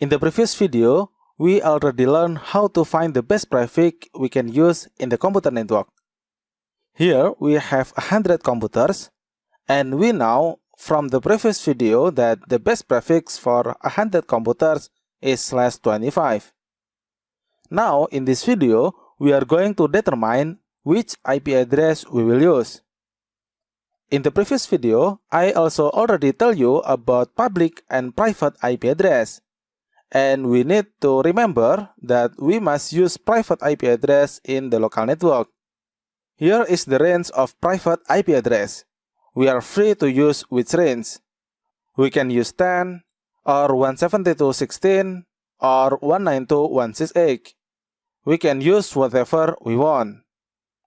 In the previous video, we already learned how to find the best prefix we can use in the computer network. Here we have 100 computers, and we know from the previous video that the best prefix for 100 computers is /25. Now in this video, we are going to determine which IP address we will use. In the previous video, I also already tell you about public and private IP address. And we need to remember that we must use private IP address in the local network. Here is the range of private IP address. We are free to use which range. We can use 10, or 172.16, or 192.168. We can use whatever we want.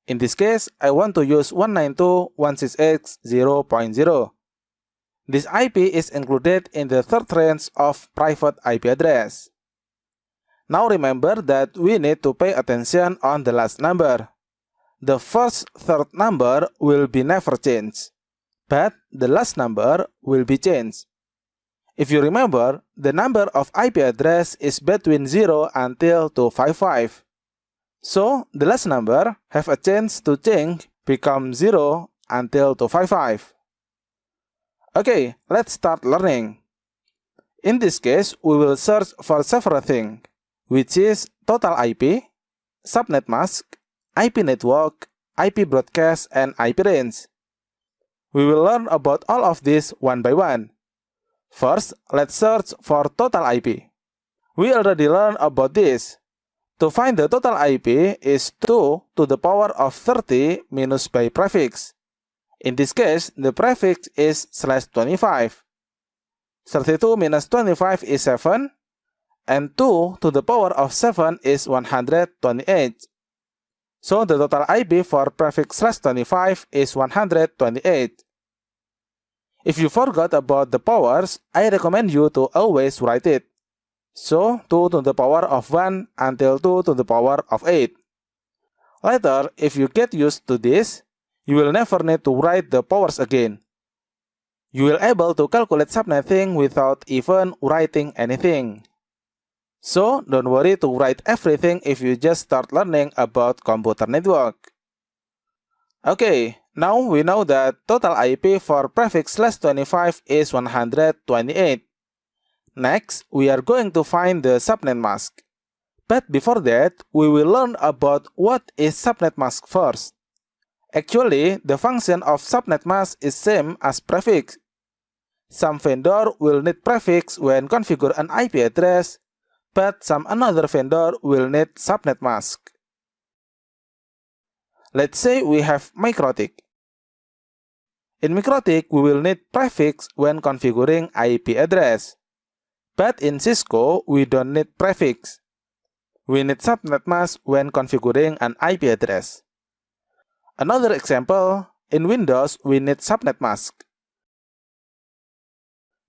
In this case, I want to use 192.168.0.0. This IP is included in the third range of private IP address. Now remember that we need to pay attention on the last number. The first third number will be never changed, but the last number will be changed. If you remember, the number of IP address is between 0 until 255. So, the last number have a chance to change become 0 until 255. Okay, let's start learning. In this case, we will search for several things, which is total IP, subnet mask, IP network, IP broadcast, and IP range. We will learn about all of this one by one. First, let's search for total IP. We already learned about this. To find the total IP is 2 to the power of 30 minus by prefix. In this case, the prefix is /25. 32 minus 25 is 7, and 2 to the power of 7 is 128. So the total IP for prefix /25 is 128. If you forgot about the powers, I recommend you to always write it. So 2 to the power of 1 until 2 to the power of 8. Later, if you get used to this, you will never need to write the powers again. You will able to calculate subnetting without even writing anything. So, don't worry to write everything if you just start learning about computer network. Okay, now we know that total IP for prefix /25 is 128. Next, we are going to find the subnet mask. But before that, we will learn about what is subnet mask first. Actually, the function of subnet mask is same as prefix. Some vendor will need prefix when configure an IP address, but some another vendor will need subnet mask. Let's say we have MikroTik. In MikroTik, we will need prefix when configuring IP address. But in Cisco, we don't need prefix. We need subnet mask when configuring an IP address. Another example, in Windows, we need subnet mask.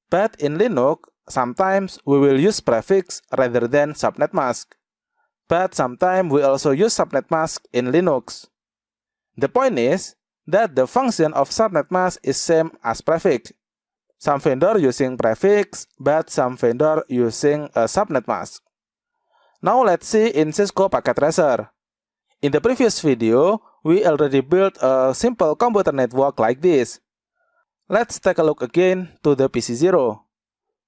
But in Linux, sometimes we will use prefix rather than subnet mask. But sometimes we also use subnet mask in Linux. The point is that the function of subnet mask is same as prefix. Some vendor using prefix, but some vendor using a subnet mask. Now let's see in Cisco packet tracer. In the previous video, we already built a simple computer network like this. Let's take a look again to the PC0.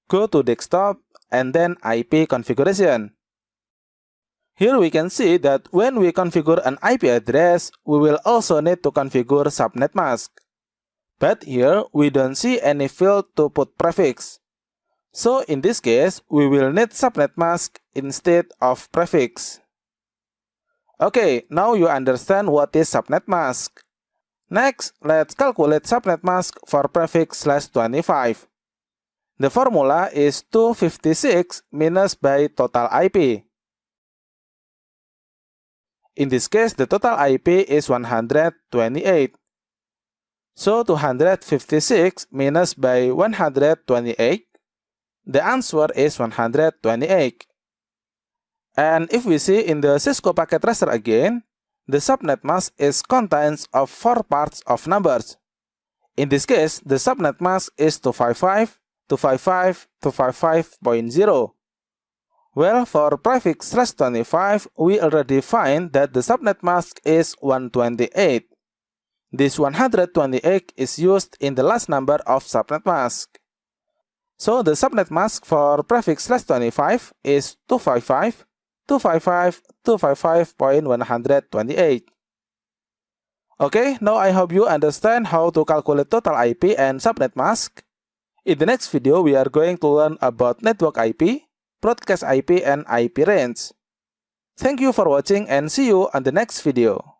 Go to desktop and then IP configuration. Here we can see that when we configure an IP address, we will also need to configure subnet mask. But here we don't see any field to put prefix. So in this case, we will need subnet mask instead of prefix. Okay, now you understand what is subnet mask. Next, let's calculate subnet mask for prefix /25. The formula is 256 minus by total IP. In this case, the total IP is 128. So 256 minus by 128, the answer is 128. And if we see in the Cisco packet tracer again, the subnet mask is contains of 4 parts of numbers. In this case, the subnet mask is 255, 255, 255.0. Well, for prefix/25, we already find that the subnet mask is 128. This 128 is used in the last number of subnet mask. So the subnet mask for prefix/25 is 255.255.128. Okay, now I hope you understand how to calculate total IP and subnet mask. In the next video, we are going to learn about network IP, broadcast IP, and IP range. Thank you for watching and see you on the next video.